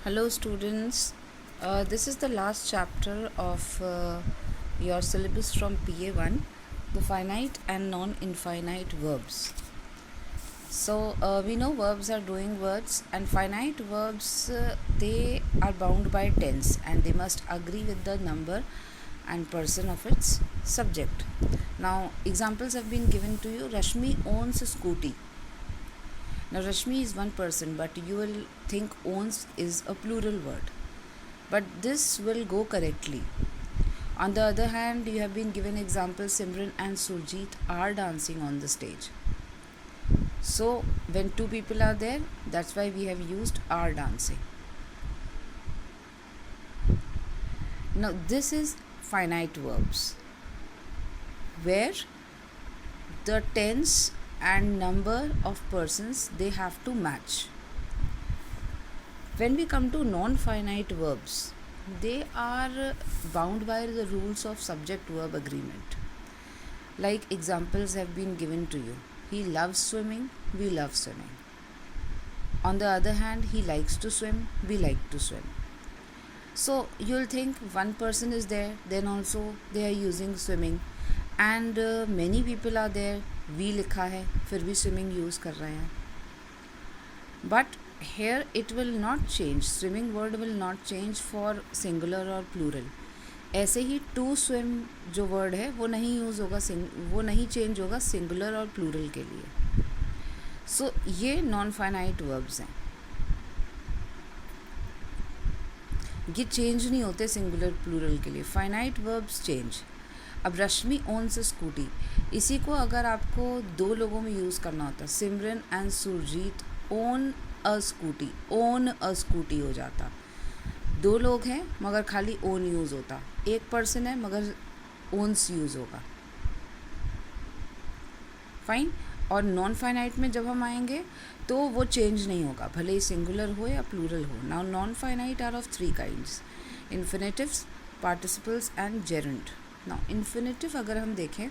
Hello, students. This is the last chapter of your syllabus from PA1, the finite and non infinite verbs. So, we know verbs are doing words, and finite verbs they are bound by tense and they must agree with the number and person of its subject. Now, examples have been given to you. Rashmi owns a scooty. Now, Rashmi is one person, but you will think owns is a plural word. But this will go correctly. On the other hand, you have been given examples Simran and Surjeet are dancing on the stage. So, when two people are there, that's why we have used are dancing. Now, this is finite verbs where the tense and number of persons they have to match. When we come to non-finite verbs, they are bound by the rules of subject-verb agreement. Like examples have been given to you. He loves swimming, we love swimming. On the other hand, he likes to swim, we like to swim. So you'll think one person is there, then also they are using swimming, and many people are there. We लिखा है फिर भी swimming use कर रहे हैं. But here it will not change. Swimming word will not change for singular और plural. ऐसे ही to swim जो word है वो नहीं यूज़ होगा, वो नहीं चेंज होगा सिंगुलर और प्लूरल के लिए. सो ये नॉन फाइनाइट वर्ब्स हैं, ये चेंज नहीं होते सिंगुलर प्लूरल के लिए. Finite verbs change. अब रश्मि ओन्स अ स्कूटी, इसी को अगर आपको दो लोगों में यूज़ करना होता, Simran and Surjit on a scooty, on a scooty हो जाता. दो लोग हैं मगर खाली ओन यूज़ होता, एक पर्सन है मगर ओन्स यूज़ होगा. फाइन. और नॉन फाइनाइट में जब हम आएंगे तो वो चेंज नहीं होगा, भले ही सिंगुलर हो या प्लूरल हो. Now non finite are of three kinds: infinitives, participles and gerund. Now infinitive अगर हम देखें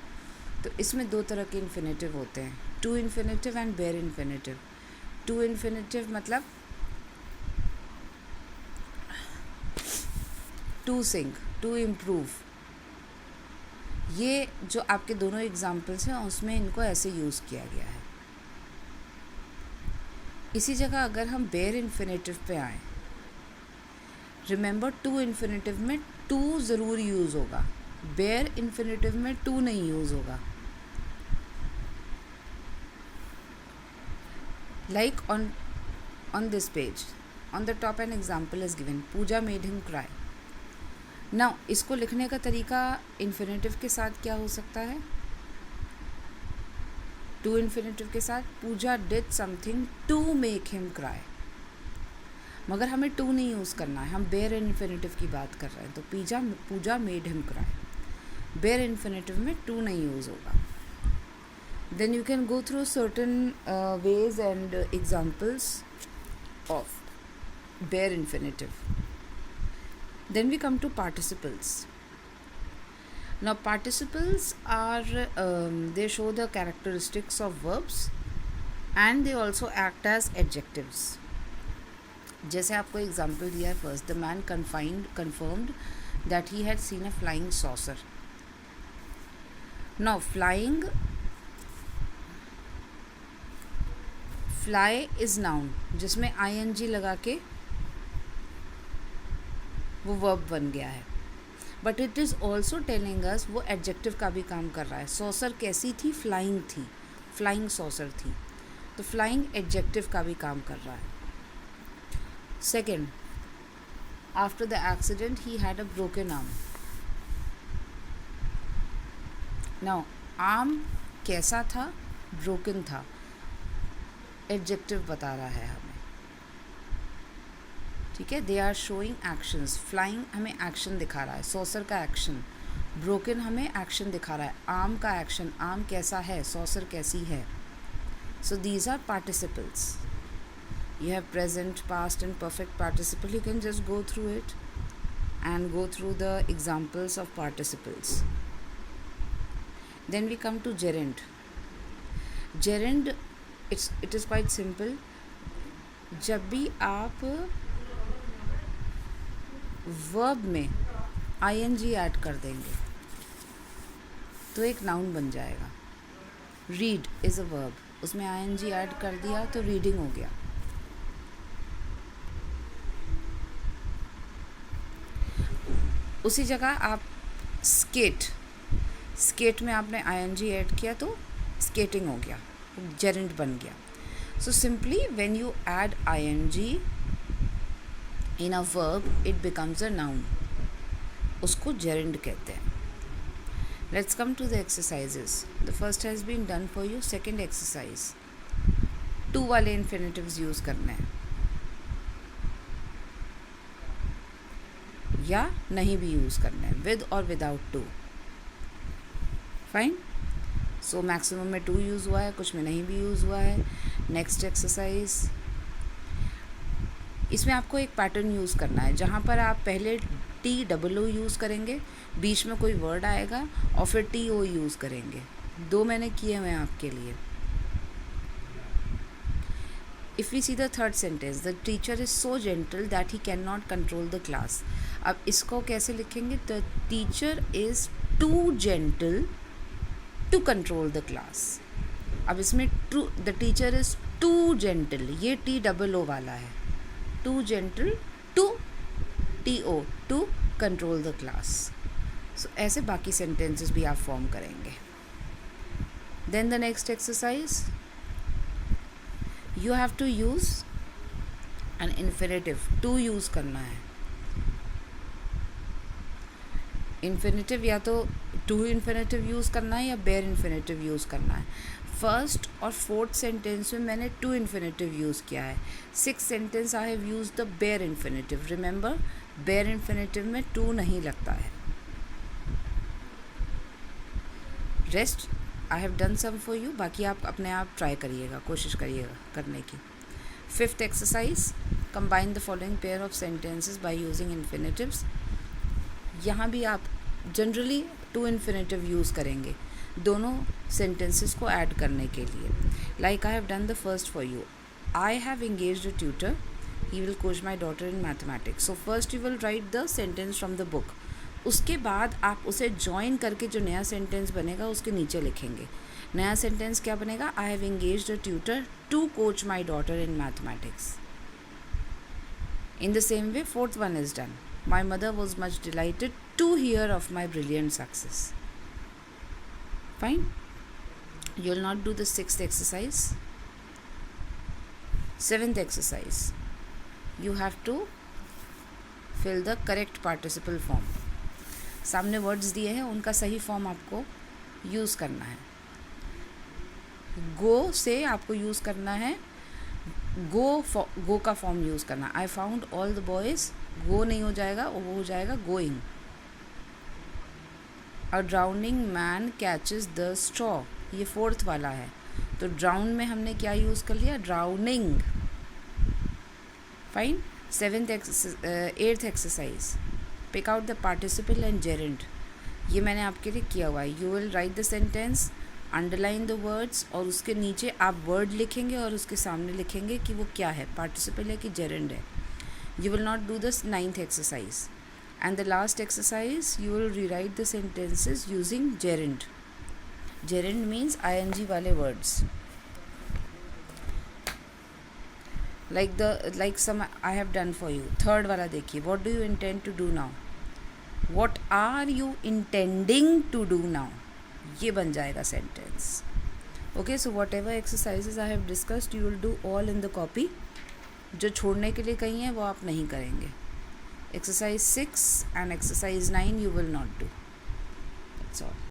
तो इसमें दो तरह के इन्फिनेटिव होते हैं, to infinitive and bare infinitive. To infinitive मतलब टू सिंग, टू इम्प्रूव. ये जो आपके दोनों एग्जाम्पल्स हैं उसमें इनको ऐसे यूज़ किया गया है. इसी जगह अगर हम बेयर इन्फिनेटिव पे आए, रिमेंबर टू इन्फिनेटिव में टू ज़रूर यूज़ होगा, बेयर इन्फिनेटिव में टू नहीं यूज़ होगा. Like on this page, on the top an example is given, Pooja made him cry. Now इसको लिखने का तरीका इन्फिनेटिव के साथ क्या हो सकता है? टू इन्फिनेटिव के साथ Pooja did something to make him cry, मगर हमें टू नहीं यूज़ करना है, हम बेयर इन्फिनेटिव की बात कर रहे हैं. तो Pooja made him cry, bare infinitive में टू नहीं यूज़ होगा. Then you can go through certain ways and examples of bare infinitive. Then we come to participles. Now participles are they show the characteristics of verbs and they also act as adjectives. जैसे आपको example दिया है, first the man confirmed that he had seen a flying saucer. Now flying, fly is noun जिसमें ing लगा के वो verb बन गया है, but it is also telling us वो एडजेक्टिव का भी काम कर रहा है. सॉसर कैसी थी? फ्लाइंग थी, फ्लाइंग सॉसर थी, तो फ्लाइंग एडजेक्टिव का भी काम कर रहा है. Second, after the accident he had a broken arm. Now arm कैसा था? ब्रोकन था, एडजेक्टिव बता रहा है हमें. ठीक है, they are showing actions. Flying हमें एक्शन दिखा रहा है, सॉसर का एक्शन. ब्रोकन हमें एक्शन दिखा रहा है, आर्म का एक्शन. आर्म कैसा है, सॉसर कैसी है. So these are participles. You have present, past and perfect participle. You can just go through it and go through the examples of participles. Then we come to gerund. Gerund it is quite simple. जब भी आप verb में ing add कर देंगे तो एक noun बन जाएगा. रीड इज़ अ वर्ब, उसमें ing ऐड कर दिया तो रीडिंग हो गया. उसी जगह आप स्केट में आपने ing ऐड किया तो स्केटिंग हो गया, जेरेंड बन गया. So simply when you add ing in a verb it becomes a noun, उसको जेरेंड कहते हैं. Let's come to the exercises. The first has been done for you. Second exercise, to वाले infinitives use करने हैं या नहीं भी use करना है, विद और without to. Fine. So maximum में टू यूज़ हुआ है, कुछ में नहीं भी यूज़ हुआ है. नेक्स्ट एक्सरसाइज, इसमें आपको एक पैटर्न यूज़ करना है जहाँ पर आप पहले TOO यूज़ करेंगे, बीच में कोई वर्ड आएगा और फिर TO यूज़ करेंगे. दो मैंने किए हुए हैं आपके लिए. If we see the third sentence, the teacher is so gentle that he cannot control the class. अब इसको कैसे लिखेंगे? The teacher is too gentle to control the class. अब इसमें the teacher is too gentle, ये TOO वाला है. Too gentle to TO to control the class. So ऐसे बाकी sentences भी आप फॉर्म करेंगे. Then the next exercise, you have to use an infinitive. to use करना है. इन्फिनेटिव या तो टू इन्फिनेटिव यूज़ करना है या बेयर इन्फिनेटिव यूज़ करना है. फर्स्ट और फोर्थ सेंटेंस में मैंने टू इन्फिनेटिव यूज़ किया है. Six sentence I have use the bare infinitive. Remember, bare infinitive में टू नहीं लगता है. Rest I have done some for you. बाकी आप अपने आप ट्राई करिएगा, कोशिश करिएगा करने की. Fifth exercise, combine the following pair of sentences by using infinitives. यहाँ भी आप जनरली टू इन्फिनेटिव यूज़ करेंगे दोनों सेंटेंसेस को ऐड करने के लिए. Like I have done the first for you. I have engaged a tutor, he will coach my daughter in mathematics. So first you will write the sentence from the book. उसके बाद आप उसे join करके जो नया sentence बनेगा उसके नीचे लिखेंगे. नया सेंटेंस क्या बनेगा? I have engaged a tutor to coach my daughter in mathematics. In the same way fourth one is done. My mother was much delighted to hear of my brilliant success. Fine. You will not do the sixth exercise. Seventh exercise, you have to fill the correct participle form. सामने words दिए हैं, उनका सही form आपको use करना है. गो से आपको यूज़ करना है, गो का फॉर्म यूज़ करना. I found all the boys, go नहीं हो जाएगा, वो हो जाएगा going. A drowning man catches the straw, ये फोर्थ वाला है. तो ड्राउन में हमने क्या यूज़ कर लिया? Drowning. Fine. Eighth exercise, pick out the participle and gerund. ये मैंने आपके लिए किया हुआ है. You will write the sentence, underline the words और उसके नीचे आप वर्ड लिखेंगे और उसके सामने लिखेंगे कि वो क्या है, पार्टिसिपल है कि जेरेंड है. You will not do this ninth exercise. And the last exercise, you will rewrite the sentences using gerund. Gerund means ing wale words. Like some I have done for you. Third wala dekhiye. What do you intend to do now? What are you intending to do now? ये बन जाएगा sentence. Okay, so whatever exercises I have discussed, you will do all in the copy. जो छोड़ने के लिए कही है वो आप नहीं करेंगे. Exercise 6 and exercise 9 you will not do. That's all.